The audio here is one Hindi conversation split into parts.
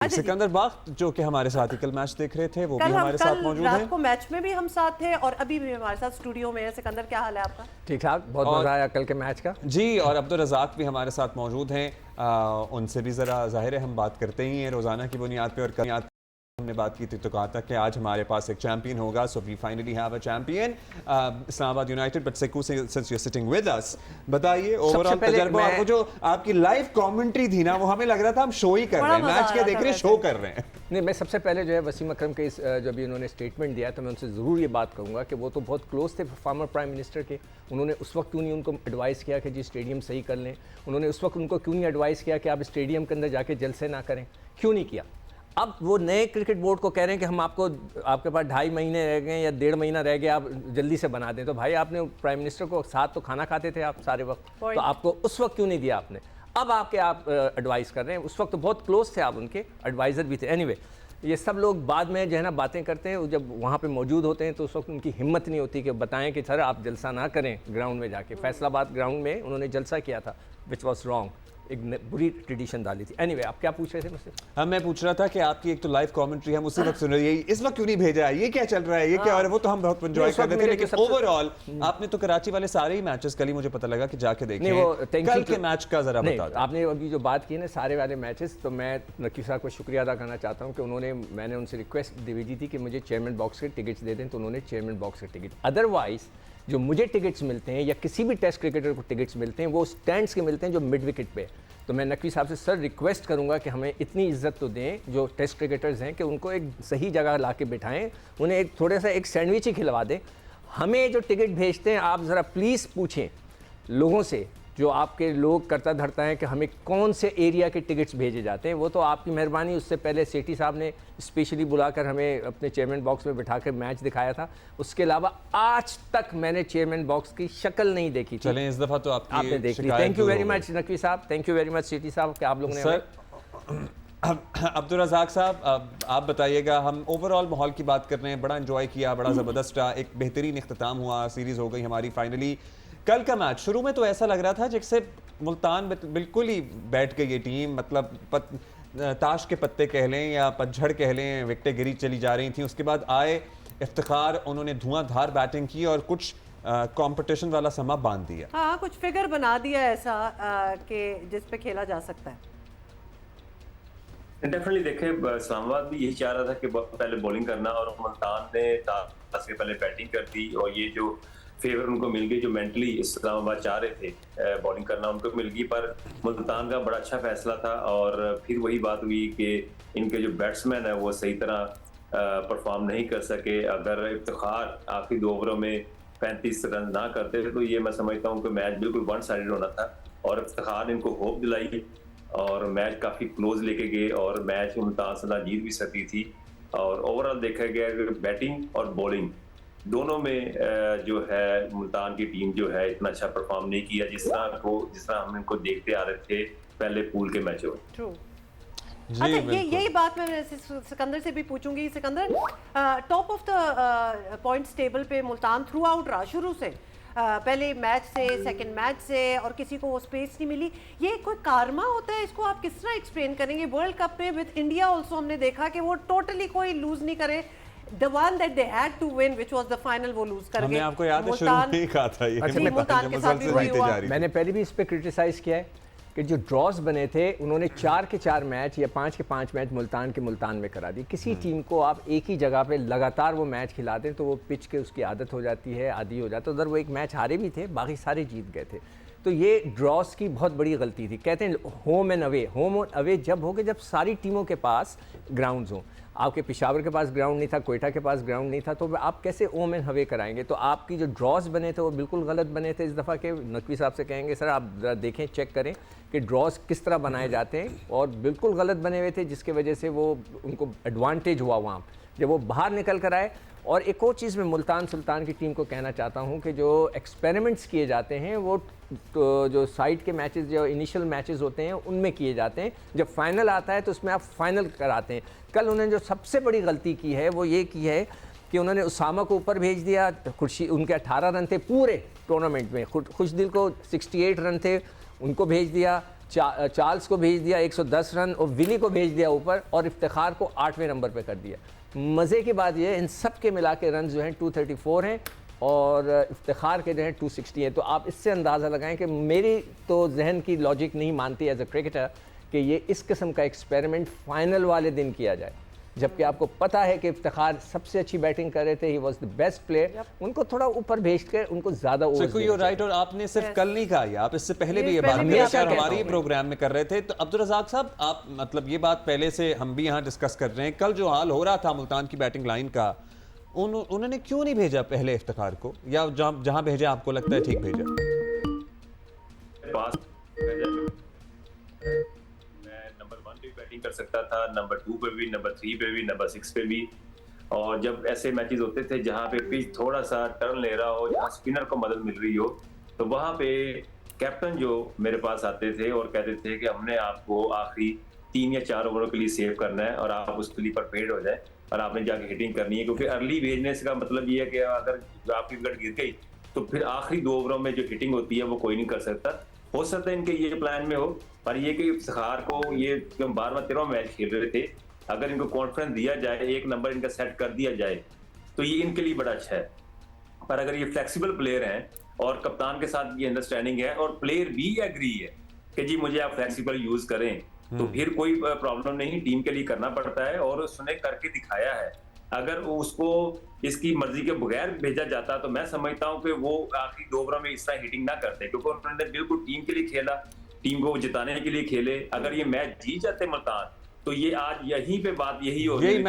सिकंदर बाग जो कि हमारे साथ ही कल मैच देख रहे थे, वो भी हमारे साथ मौजूद हैं। रात को मैच में भी हम साथ थे और अभी भी हमारे साथ स्टूडियो में है। सिकंदर, क्या हाल है आपका? ठीक ठाक, बहुत मजा आया कल के मैच का जी। और अब्दुल रज़ाक भी हमारे साथ मौजूद हैं। उनसे भी ज़रा ज़ाहिर है हम बात करते ही हैं रोज़ाना की बुनियाद पे, और कल हमने बात की थी तो कहा था कि आज हमारे पास एक चैंपियन होगा। So we finally have a champion, Islamabad United. But Sikku, since you are sitting with us, बताइए ओवरऑल तजुर्बा। वो जो आपकी लाइव कमेंट्री थी ना, वो हमें लग रहा था हम शो ही कर रहे हैं, मैच क्या देख रहे हैं, शो कर रहे हैं। नहीं, मैं सबसे पहले जो है वसीम अकरम के जब भी उन्होंने स्टेटमेंट दिया तो मैं उनसे ज़रूर ये बात कहूँगा कि वो तो बहुत क्लोज थे फॉर्मर प्राइम मिनिस्टर के। उन्होंने उस वक्त क्यों नहीं उनको एडवाइस किया कि जी स्टेडियम सही कर लें? उन्होंने उस वक्त उनको क्यों नहीं एडवाइस किया कि आप स्टेडियम के अंदर जाके जलसे ना करें? क्यों नहीं किया? अब वो नए क्रिकेट बोर्ड को कह रहे हैं कि हम आपके पास 2.5 महीने रह गए या 1.5 महीना रह गया, आप जल्दी से बना दें। तो भाई, आपने प्राइम मिनिस्टर को साथ तो खाना खाते थे आप सारे वक्त, तो आपको उस वक्त क्यों नहीं दिया आपने? अब आप एडवाइस कर रहे हैं, उस वक्त तो बहुत क्लोज थे आप, उनके एडवाइज़र भी थे। एनीवे, ये सब लोग बाद में जो है ना बातें करते हैं, जब वहाँ पे मौजूद होते हैं तो उस वक्त उनकी हिम्मत नहीं होती कि बताएं कि सर आप जलसा ना करें ग्राउंड में जाके। फैसलाबाद ग्राउंड में उन्होंने जलसा किया था, विच वॉज रॉन्ग, एक बुरी ट्रेडिशन डाली थी। एनीवे, आप क्या पूछ रहे थे मुझसे? हाँ, मैं पूछ रहा था कि आपकी एक तो लाइव कमेंट्री हम उसी वक्त सुन रहे हैं, इस वक्त क्यों नहीं भेजा है, ये क्या चल रहा है, ये क्या हो रहा है? वो तो हम बहुत एंजॉय कर रहे थे, लेकिन ओवरऑल आपने तो कराची वाले सारे ही मैचेस कल ही मुझे पता लगा कि जाके देखे। कल के मैच का जरा बता दो। आपने अभी जो बात की है ना सारे वाले मैचेस, तो मैं नकीब साहब को शुक्रिया अदा करना चाहता हूँ कि मैंने उनसे रिक्वेस्ट भेजी थी कि मुझे चेयरमैन बॉक्स के टिकट्स दे दें, तो उन्होंने चेयरमैन बॉक्स के टिकट। अदरवाइज जो मुझे टिकट्स मिलते हैं या किसी भी टेस्ट क्रिकेटर को टिकट्स मिलते हैं, वो स्टैंड्स के मिलते हैं जो मिड विकेट पे। तो मैं नकवी साहब से सर रिक्वेस्ट करूंगा कि हमें इतनी इज्जत तो दें जो टेस्ट क्रिकेटर्स हैं, कि उनको एक सही जगह ला के बिठाएँ, उन्हें एक थोड़ा सा एक सैंडविच ही खिलवा दें। हमें जो टिकट भेजते हैं, आप ज़रा प्लीज़ पूछें लोगों से, जो आपके लोग करता धरता है, कि हमें कौन से एरिया के टिकट्स भेजे जाते हैं। वो तो आपकी मेहरबानी। उससे पहले सेठी साहब ने स्पेशली बुलाकर हमें अपने चेयरमैन बॉक्स में बिठाकर मैच दिखाया था। उसके अलावा आज तक मैंने चेयरमैन बॉक्स की शक्ल नहीं देखी थी। चलें, इस दफ़ा तो आपने देख ली। Thank you very much Naqvi साहब, thank you very much Sethi साहब कि आप लोगों ने अब्दुल रज़ाक साहब, आप बताइएगा। हम ओवरऑल माहौल की बात कर रहे हैं, बड़ा एंजॉय किया, बड़ा ज़बरदस्त रहा, एक बेहतरीन इख्तिताम हुआ, सीरीज़ हो गई हमारी फाइनली। कल का मैच शुरू में तो ऐसा लग रहा था जैसे मुल्तान बिल्कुल ही बैठ गई ये टीम, मतलब ताश के पत्ते कह लें या पतझड़ कह लें, विकेटें गिरी चली जा रही थी। उसके बाद आए इफ्तिखार, उन्होंने धुआंधार बैटिंग की और कुछ कंपटीशन वाला समा बांध दिया। हाँ, कुछ फिगर बना दिया ऐसा कि जिस पे खेला जा सकता है। डेफिनेटली देखें, इस्लामाबाद भी यही चाह रहा था कि पहले बॉलिंग करना, और मुल्तान ने ताश के पहले बैटिंग कर दी, और ये जो फेवर उनको मिल गई, जो मेंटली इस्लामाबाद चाह रहे थे बॉलिंग करना, उनको मिल गई। पर मुल्तान का बड़ा अच्छा फैसला था, और फिर वही बात हुई कि इनके जो बैट्समैन है वो सही तरह परफॉर्म नहीं कर सके। अगर इफ्तिखार आखिरी 2 ओवरों में 35 रन ना करते थे तो ये मैं समझता हूँ कि मैच बिल्कुल वन साइडेड होना था, और इफ्तिखार ने इनको होप दिलाई और मैच काफ़ी क्लोज लेके गए, और मैच मुल्तान सदा जीत भी सकती थी। और ओवरऑल देखा गया कि बैटिंग और बॉलिंग दोनों में जो है मुल्तान की टीम जो है इतना अच्छा परफॉर्म नहीं किया जिस तरह हम इनको देखते आ रहे थे पहले पूल के मैचों में। अच्छा, यही बात मैं सिकंदर से भी पूछूंगी। Sikandar, top of the points table पे मुल्तान थ्रू आउट रहा शुरू से, पहले मैच से, सेकंड मैच से, और किसी को वो स्पेस नहीं मिली। ये कोई कारमा होता है? इसको आप किस तरह एक्सप्लेन करेंगे? वर्ल्ड कप में विद इंडिया ऑल्सो हमने देखा कि वो टोटली कोई लूज नहीं करे। The one that they had to win, which was the final, वो लूज कर गए। हमने आपको याद है शुरू में ही कहा था ये। अच्छा, मुल्तान के साथ भी वही हुआ। मैंने पहले भी इस पे क्रिटिसाइज किया है कि जो ड्रॉज बने थे, उन्होंने 4 के 4 मैच या 5 के 5 मैच मुल्तान में करा दी। किसी टीम को आप एक ही जगह पे लगातार वो मैच खिला दें तो वो पिच के उसकी आदत हो जाती है, आदी हो जाता है। उधर वो एक मैच हारे भी थे, बाकी सारे जीत गए थे। तो ये ड्रॉस की बहुत बड़ी गलती थी। कहते हैं होम एंड अवे जब हो गए, जब सारी टीमों के पास ग्राउंड्स हों। आपके पेशावर के पास ग्राउंड नहीं था, कोयटा के पास ग्राउंड नहीं था, तो आप कैसे होम एंड अवे कराएंगे? तो आपकी जो ड्रॉज बने थे वो बिल्कुल गलत बने थे इस दफ़ा के। नकवी साहब से कहेंगे सर आप देखें, चेक करें कि ड्रॉज किस तरह बनाए जाते हैं, और बिल्कुल गलत बने हुए थे, जिसके वजह से वो उनको एडवांटेज हुआ वहाँ जब वो बाहर निकल कर आए। और एक और चीज़ मैं मुल्तान सुल्तान की टीम को कहना चाहता हूँ कि जो एक्सपेरिमेंट्स किए जाते हैं वो तो जो साइड के मैचेस, जो इनिशियल मैचेस होते हैं उनमें किए जाते हैं। जब फाइनल आता है तो उसमें आप फाइनल कराते हैं। कल उन्होंने जो सबसे बड़ी गलती की है वो ये की है कि उन्होंने उसामा को ऊपर भेज दिया। उनके 18 रन थे पूरे टूर्नामेंट में, खुशदिल को 68 रन थे, उनको भेज दिया। चार्ल्स को भेज दिया 110 रन और विली को भेज दिया ऊपर और इफ्तिखार को 8वें नंबर पे कर दिया। मज़े की बात यह है इन सब के मिला के रन जो हैं 234 हैं और इफ्तिखार के जो हैं 260 हैं। तो आप इससे अंदाज़ा लगाएं कि मेरी तो जहन की लॉजिक नहीं मानती एज अ क्रिकेटर कि ये इस किस्म का एक्सपेरिमेंट फाइनल वाले दिन किया जाए, जबकि आपको पता है कि इफ्तिखार सबसे अच्छी बैटिंग कर रहे थे, he was the best player. उनको थोड़ा ऊपर भेज कर उनको ज़्यादा ओवर राइट। और आपने सिर्फ कल नहीं कहा, आप इससे पहले भी ये बात हमारे ही प्रोग्राम में कर रहे थे। तो अब्दुल रज़ाक साहब, आप मतलब ये बात पहले से हम भी यहाँ डिस्कस कर रहे हैं, कल जो हाल हो रहा था मुल्तान की बैटिंग लाइन का, उन्होंने क्यों नहीं भेजा पहले इफ्तिखार को, या जहां भेजा आपको लगता है ठीक भेजा? मैं नंबर 1 पे बैटिंग कर सकता था, नंबर 2 पे भी, नंबर 3 पे भी, नंबर 6 पे भी। और जब ऐसे मैचेस होते थे जहां पे पिच थोड़ा सा टर्न ले रहा हो, जहां स्पिनर को मदद मिल रही हो, तो वहां पे कैप्टन जो मेरे पास आते थे और कहते थे कि हमने आपको आखिरी 3 या 4 ओवरों के लिए सेव करना है और आप उसके लिए परफेक्ट हो जाए और आपने जाके हिटिंग करनी है। क्योंकि अर्ली भेजने से का मतलब ये है कि अगर आपकी विकेट गिर गई तो फिर आखिरी 2 ओवरों में जो हिटिंग होती है वो कोई नहीं कर सकता। हो सकता है इनके ये प्लान में हो, पर ये कि इफ्तिखार को ये 12वां मैच खेल रहे थे, अगर इनको कॉन्फिडेंस दिया जाए, एक नंबर इनका सेट कर दिया जाए तो ये इनके लिए बड़ा अच्छा है। पर अगर ये फ्लेक्सिबल प्लेयर हैं और कप्तान के साथ ये अंडरस्टैंडिंग है और प्लेयर भी एग्री है कि जी मुझे आप फ्लेक्सिबल यूज करें, तो फिर कोई प्रॉब्लम नहीं, टीम के लिए करना पड़ता है और उसने करके दिखाया है। अगर उसको इसकी मर्जी के बगैर भेजा जाता तो मैं समझता हूं कि वो आखिरी 2 ओवरों में इस तरह हिटिंग ना करते, क्योंकि उन्होंने बिल्कुल टीम के लिए खेला, टीम को जिताने के लिए खेले। अगर ये मैच जीत जाते मुल्तान तो ये आज यहीं पे बात यही हो रही है।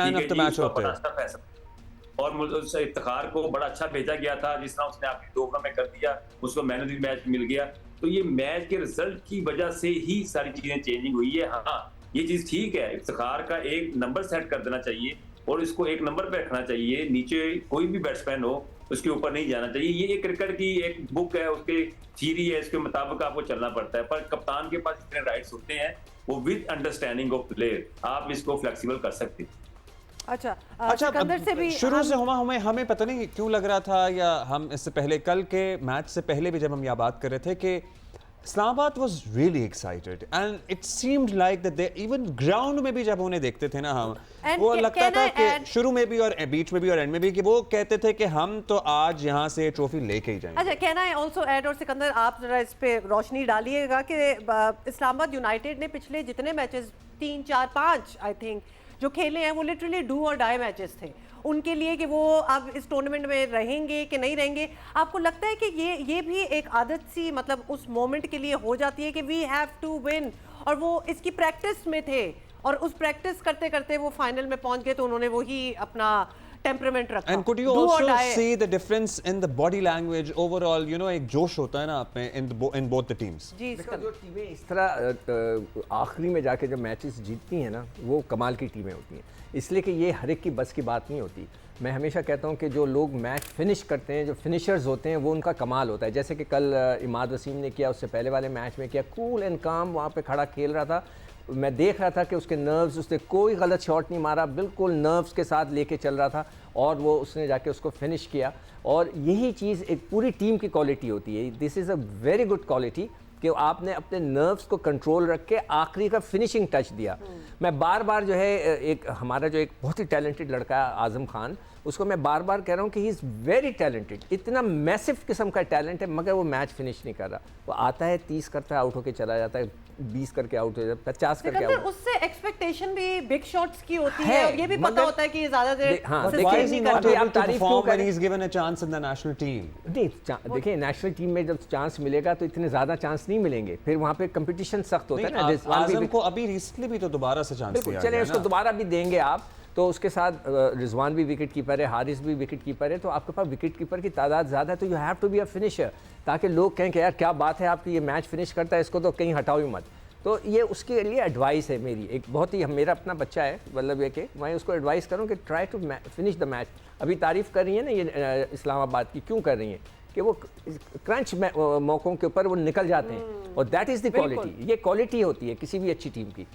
और इफ्तिखार को बड़ा अच्छा भेजा गया था, जिस तरह उसने आखिरी 2 ओवर में कर दिया, उसको मैन ऑफ द मैच मिल गया। तो ये मैच के रिजल्ट की वजह से ही सारी चीजें चेंजिंग हुई है। हाँ, ये चीज ठीक है, इफ्तिखार का एक नंबर सेट कर देना चाहिए और इसको एक नंबर पे रखना चाहिए, नीचे कोई भी बैट्समैन हो उसके ऊपर नहीं जाना चाहिए। ये एक क्रिकेट की एक बुक है, उसके थ्योरी है, इसके मुताबिक आपको चलना पड़ता है। पर कप्तान के पास इतने राइट्स होते हैं, वो विद अंडरस्टैंडिंग ऑफ प्लेयर आप इसको फ्लेक्सिबल कर सकते हैं। अच्छा, सिकंदर से भी शुरू से हमें पता नहीं क्यों लग रहा था, या हम इससे पहले कल के मैच से पहले भी जब हम यह बात कर रहे थे कि Islamabad was really excited and it seemed like that they even ground में भी जब उन्हें देखते थे ना हम, वो लगता था कि शुरू में भी और बीच में भी और एंड में भी कि वो कहते थे कि हम तो आज यहाँ से ट्रॉफी लेके ही जाएंगे। अच्छा, कैन आई आल्सो ऐड, और सिकंदर आप जरा इस पे रोशनी डालिएगा कि इस्लामाबाद यूनाइटेड ने पिछले जितने मैचेस 3, 4, 5 आई थिंक जो खेले हैं वो लिटरली डू और डाई मैचेस थे उनके लिए, कि वो अब इस टूर्नामेंट में रहेंगे कि नहीं रहेंगे। आपको लगता है कि ये भी एक आदत सी मतलब उस मोमेंट के लिए हो जाती है कि वी हैव टू विन, और वो इसकी प्रैक्टिस में थे और उस प्रैक्टिस करते करते वो फाइनल में पहुंच गए, तो उन्होंने वही अपना टेम्परामेंट रखा। And could you also see the difference in the body language overall, you know, एक जोश होता है ना आप में in both the teams। जी, जो टीमें इस तरह आखिरी में जाके जब मैचेस जीतती हैं ना, वो कमाल की टीमें होती हैं, इसलिए कि ये हर एक की बस की बात नहीं होती। मैं हमेशा कहता हूँ कि जो लोग मैच फिनिश करते हैं, जो फिनिशर्स होते हैं, वो उनका कमाल होता है। जैसे कि कल इमाद वसीम ने किया, उससे पहले वाले मैच में किया, कूल एंड काम वहाँ पे खड़ा खेल रहा था। मैं देख रहा था कि उसके नर्व्स, उसने कोई गलत शॉट नहीं मारा, बिल्कुल नर्व्स के साथ लेके चल रहा था और वो उसने जाके उसको फिनिश किया। और यही चीज़ एक पूरी टीम की क्वालिटी होती है। This is a very good quality कि आपने अपने नर्व्स को कंट्रोल रख के आखिरी का फिनिशिंग टच दिया। मैं बार बार जो है एक हमारा जो एक बहुत ही टैलेंटेड लड़का है आज़म खान, उसको मैं बार बार कह रहा हूँ कि ही इज़ वेरी टैलेंटेड, इतना मैसिव किस्म का टैलेंट है, मगर वो मैच फिनिश नहीं कर रहा। वो आता है 30 करता है, आउट होके चला जाता है, 20 करके आउट हो जाता है, 50 करके आउट। उससे एक्सपेक्टेशन भी बिग शॉट्स की होती है और ये भी पता होता है कि ज़्यादा देर देखिए नेशनल टीम में जब चांस मिलेगा तो इतने ज़्यादा चांस नहीं मिलेंगे, फिर वहाँ पे कंपटीशन सख्त होता है ना। आज़म को अभी रिसेंटली भी तो दोबारा से चांस दिया, चले उसको दोबारा भी देंगे आप, तो उसके साथ रिजवान भी विकेट कीपर है, हारिस भी विकेट कीपर है, तो आपके पास विकेट कीपर की तादाद ज़्यादा है, तो you have to be a finisher, ताकि लोग कहें कि यार क्या बात है आपकी, ये मैच फिनिश करता है, इसको तो कहीं हटाओ ही मत। तो ये उसके लिए एडवाइस है मेरी, एक बहुत ही, मेरा अपना बच्चा है मतलब ये कि मैं उसको एडवाइस करूँ कि try to finish the match. अभी तारीफ़ कर रही है ना ये इस्लामाबाद की, क्यों कर रही हैं कि वो क्रंच मौक़ों के ऊपर वो निकल जाते हैं, और दैट इज़ द क्वालिटी, ये क्वालिटी होती है किसी भी अच्छी टीम की।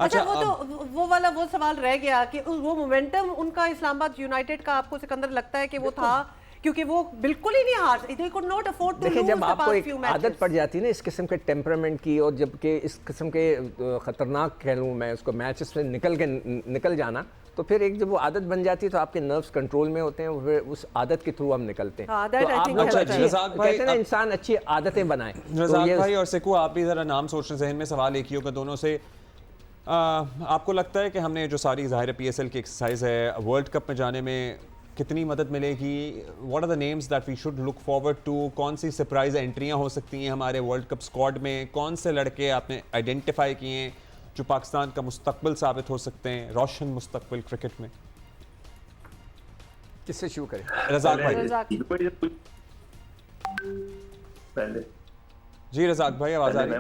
अच्छा, वो सवाल रह गया कि वो मोमेंटम उनका इस्लामाबाद यूनाइटेड का आपको सिकंदर लगता है कि वो था क्योंकि वो बिल्कुल ही नहीं हार, they could not afford to देखिए lose जब the आपको past एक few आदत matches. पड़ जाती है ना इस किस्म के टेम्परामेंट की, और जबकि इस किस्म के ख़तरनाक कह लूँ मैं उसको मैचेस से निकल जाना, तो फिर एक जब वो आदत बन जाती है तो आपके नर्व्स कंट्रोल में होते हैं, फिर उस आदत के थ्रू हम निकलते हैं। हाँ, तो that I आप think लोग helps. अच्छी रज़ाक भाई, कहते हैं ना इंसान अच्छी आदतें बनाए। रज़ाक भाई और सिकू, आप भी ज़रा नाम सोचने ज़हन में सवाल एक ही होगा दोनों से। आपको लगता है कि हमने जो सारी ज़ाहिर PSL की एक्सरसाइज है, वर्ल्ड कप में जाने में कितनी मदद मिलेगी? What are the names that we should look forward to? कौन सी सरप्राइज एंट्रियां हो सकती हैं हमारे वर्ल्ड कप स्क्वाड में? कौन से लड़के आपने आइडेंटिफाई किए हैं जो पाकिस्तान का मुस्तकबिल साबित हो सकते हैं, रोशन मुस्तकबिल क्रिकेट में? किससे शुरू करें? रज़ाक भाई। पहले जी रज़ाक भाई, आवाज़ आ रही है?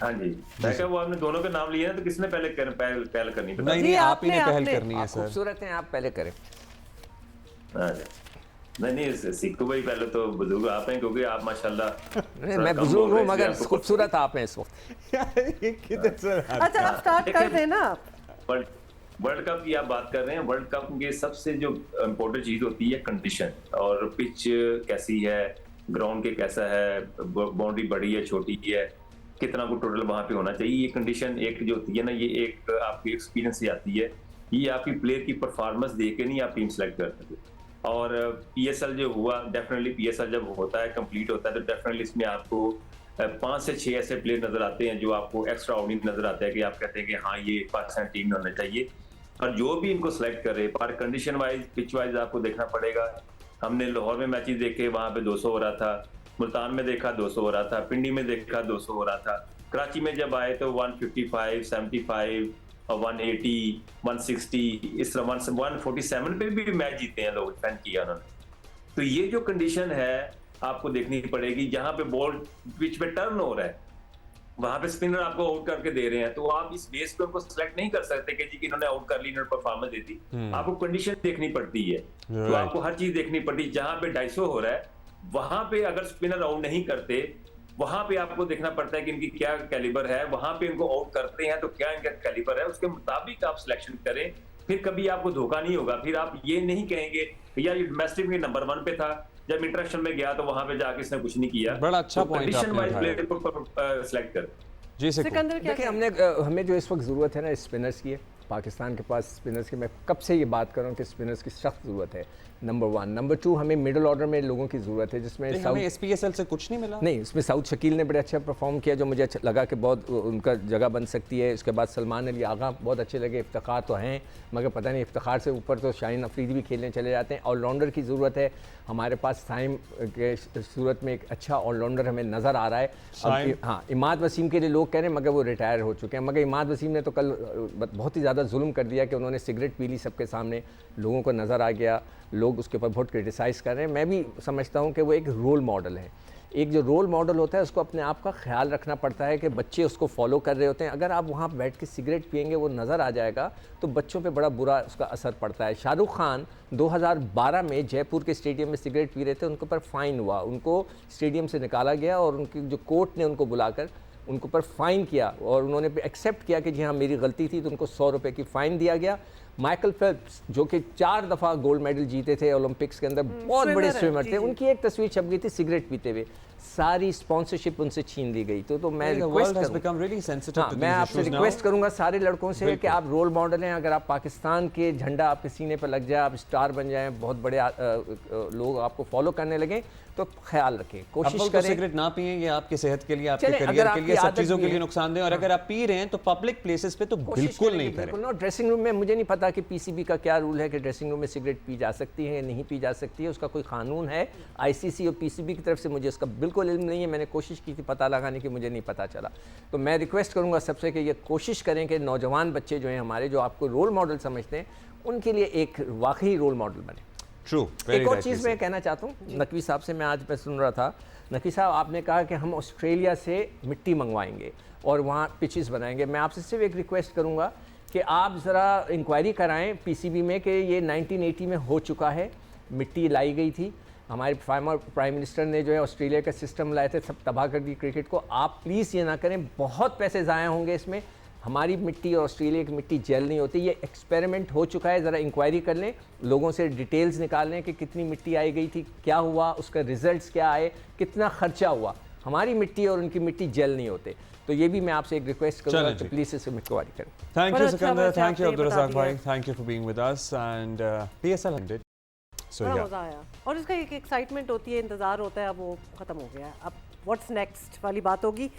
हाँ जी, मैं क्या वो आपने दोनों के नाम लिए हैं तो किसने पहले पहल करनी? नहीं नहीं, आप ही ने पहल करनी है आप सर। खूबसूरत हैं, आप पहले करें। नहीं, सिक्कू भाई पहले तो बुजुर्ग आप हैं, क्योंकि आप माशाल्लाह मैं बुजुर्ग हूँ मगर खूबसूरत आप हैं इस वक्त। अच्छा आप स्टार्ट कर देना। वर्ल्ड कप की आप बात कर रहे हैं। वर्ल्ड कप के सबसे जो इम्पोर्टेंट चीज होती है कंडीशन, और पिच कैसी है, ग्राउंड के कैसा है, बाउंड्री बड़ी है छोटी है, कितना को टोटल वहां पे होना चाहिए। ये कंडीशन एक जो होती है ना, ये एक आपकी एक्सपीरियंस से आती है। ये आपकी प्लेयर की परफॉर्मेंस देख के नहीं आप टीम सेलेक्ट कर सकते। और PSL जो हुआ, डेफिनेटली PSL जब होता है, कंप्लीट होता है, तो डेफिनेटली इसमें आपको 5 से 6 ऐसे प्लेयर नजर आते हैं जो आपको एक्स्ट्रा ऑर्डिनरी नजर आते हैं कि आप कहते हैं कि हाँ ये पाकिस्तान टीम में होना चाहिए। और जो भी इनको सेलेक्ट करे, पर कंडीशन वाइज, पिच वाइज आपको देखना पड़ेगा। हमने लाहौर में मैचेस देखे, वहां पे 200 हो रहा था, मुल्तान में देखा 200 हो रहा था, पिंडी में देखा 200 हो रहा था, कराची में जब आए तो 155, 75 और 180, 160, इस तरह 147 पे भी मैच जीते हैं लोग, डिफेंड किया उन्होंने। तो ये जो कंडीशन है आपको देखनी पड़ेगी। जहां पे बॉल पिच पे टर्न हो रहा है, वहां पे स्पिनर आपको आउट करके दे रहे हैं, तो आप इस बेस पे उनको सेलेक्ट नहीं कर सकते कि जी कि इन्होंने आउट कर ली, इन्होंने परफॉर्मेंस दी थी। आपको कंडीशन देखनी पड़ती है, तो आपको हर चीज देखनी पड़ती है। जहां पे 250 हो रहा है, वहां पे अगर स्पिनर आउट नहीं करते, वहां पे आपको देखना पड़ता है कि इनकी क्या कैलिबर है। वहां पे इनको आउट करते हैं तो क्या इनका कैलिबर है, उसके मुताबिक आप सिलेक्शन करें। फिर कभी आपको धोखा नहीं होगा। फिर आप ये नहीं कहेंगे यार ये डोमेस्टिक में नंबर 1 पे था, जब इंटरनेशनल में गया तो वहां पे जाके इसने कुछ नहीं किया। बड़ा अच्छा पॉइंट कंडीशन आपने वाइज उठाया। प्लेयर को सिलेक्ट कर। जी सिकंदर क्या देखिए हमें जो इस वक्त ज़रूरत है ना स्पिनर्स की है। पाकिस्तान के पास स्पिनर्स की, मैं कब से ये बात कर रहा हूँ कि स्पिनर्स की सख्त ज़रूरत है, नंबर 1। नंबर 2, हमें मिडिल ऑर्डर में लोगों की ज़रूरत है जिसमें हमें SPSL से कुछ नहीं मिला। नहीं, उसमें साउथ शकील ने बड़े अच्छा परफॉर्म किया, जो मुझे अच्छा लगा कि बहुत उनका जगह बन सकती है। उसके बाद सलमान अली आगा बहुत अच्छे लगे। इफ्तिखार तो हैं, मगर पता नहीं इफ्तिखार से ऊपर तो शाहीन अफरीदी भी खेलने चले जाते हैं। ऑलराउंडर की ज़रूरत है हमारे पास। साइम के सूरत में एक अच्छा ऑलराउंडर हमें नज़र आ रहा है। हाँ, इमाद वसीम के लिए लोग कह रहे हैं मगर वो रिटायर हो चुके हैं। मगर इमाद वसीम ने तो कल बहुत ही ज़्यादा जुल्म कर दिया कि उन्होंने सिगरेट पी ली सबके सामने, लोगों को नज़र आ गया, लोग उसके ऊपर बहुत क्रिटिसाइज़ कर रहे हैं। मैं भी समझता हूँ कि वो एक रोल मॉडल है। एक जो रोल मॉडल होता है उसको अपने आप का ख्याल रखना पड़ता है कि बच्चे उसको फॉलो कर रहे होते हैं। अगर आप वहाँ बैठ के सिगरेट पिएंगे, वो नज़र आ जाएगा, तो बच्चों पे बड़ा बुरा उसका असर पड़ता है। शाहरुख खान 2012 में जयपुर के स्टेडियम में सिगरेट पी रहे थे, उनके ऊपर फ़ाइन हुआ, उनको स्टेडियम से निकाला गया और उनकी जो कोर्ट ने उनको बुलाकर उनको पर फ़ाइन किया और उन्होंने एक्सेप्ट किया कि जी हाँ मेरी गलती थी, तो उनको 100 रुपये की फ़ाइन दिया गया। माइकल फेल्प्स जो कि 4 दफ़ा गोल्ड मेडल जीते थे ओलंपिक्स के अंदर, बहुत बड़े स्विमर थे, उनकी एक तस्वीर छप गई थी सिगरेट पीते हुए, सारी स्पॉन्सरशिप उनसे छीन ली गई। तो मैं आपसे रिक्वेस्ट करूंगा सारे लड़कों से कि आप रोल मॉडल हैं। अगर आप पाकिस्तान के झंडा आपके सीने पर लग जाए, आप स्टार बन जाएं, बहुत बड़े लोग आपको फॉलो करने लगे, तो ख्याल रखें, कोशिश करें सिगरेट ना पिएं। ये आपके सेहत के लिए, आपके करियर के लिए, सब चीज़ों के लिए नुकसान दे। और अगर आप पी रहे हैं तो पब्लिक प्लेसेस पे तो बिल्कुल नहीं करें। बिल्कुल। ड्रेसिंग रूम में मुझे नहीं पता कि PCB का क्या रूल है कि ड्रेसिंग रूम में सिगरेट पी जा सकती है या नहीं पी जा सकती है, उसका कोई कानून है ICC और PCB की तरफ से, मुझे इसका बिल्कुल इल्म नहीं है। मैंने कोशिश की थी पता लगाने की, मुझे नहीं पता चला। तो मैं रिक्वेस्ट करूँगा सबसे कि ये कोशिश करें कि नौजवान बच्चे जो हैं हमारे, जो आपको रोल मॉडल समझते हैं, उनके लिए एक वाकई रोल मॉडल बने। ट्रू। एक और चीज़ मैं कहना चाहता हूँ नकवी साहब से, मैं आज सुन रहा था, नकवी साहब आपने कहा कि हम ऑस्ट्रेलिया से मिट्टी मंगवाएंगे और वहाँ पिचेस बनाएंगे। मैं आपसे सिर्फ एक रिक्वेस्ट करूँगा कि आप ज़रा इंक्वायरी कराएं PCB में कि ये 1980 में हो चुका है, मिट्टी लाई गई थी, हमारे फॉर्मर प्राइम मिनिस्टर ने जो है ऑस्ट्रेलिया का सिस्टम लाए थे, सब तबाह कर दी क्रिकेट को। आप प्लीज़ ये ना करें, बहुत पैसे ज़ाया होंगे इसमें। हमारी मिट्टी और ऑस्ट्रेलिया की मिट्टी जेल नहीं होती। ये एक्सपेरिमेंट हो चुका है, ज़रा इंक्वायरी कर लें, लोगों से डिटेल्स निकाल लें कि कितनी मिट्टी आई गई थी, क्या हुआ, उसका रिजल्ट्स क्या आए, कितना खर्चा हुआ। हमारी मिट्टी और उनकी मिट्टी जेल नहीं होते। तो ये भी मैं आपसे एक रिक्वेस्ट करूँगा कि प्लीज़ इससे इंक्वायरी करें। Thank you Sikandar, thank you Abdul Razzaq भाई, दिया। Thank you for being with us and PSL ended. So बड़ा yeah. मज़ा आया और इसका एक एक्साइटमेंट होती है, इंतज़ार होता है, अब वो ख़त्म हो गया है। अब व्हाट्स नेक्स्ट वाली बात होगी।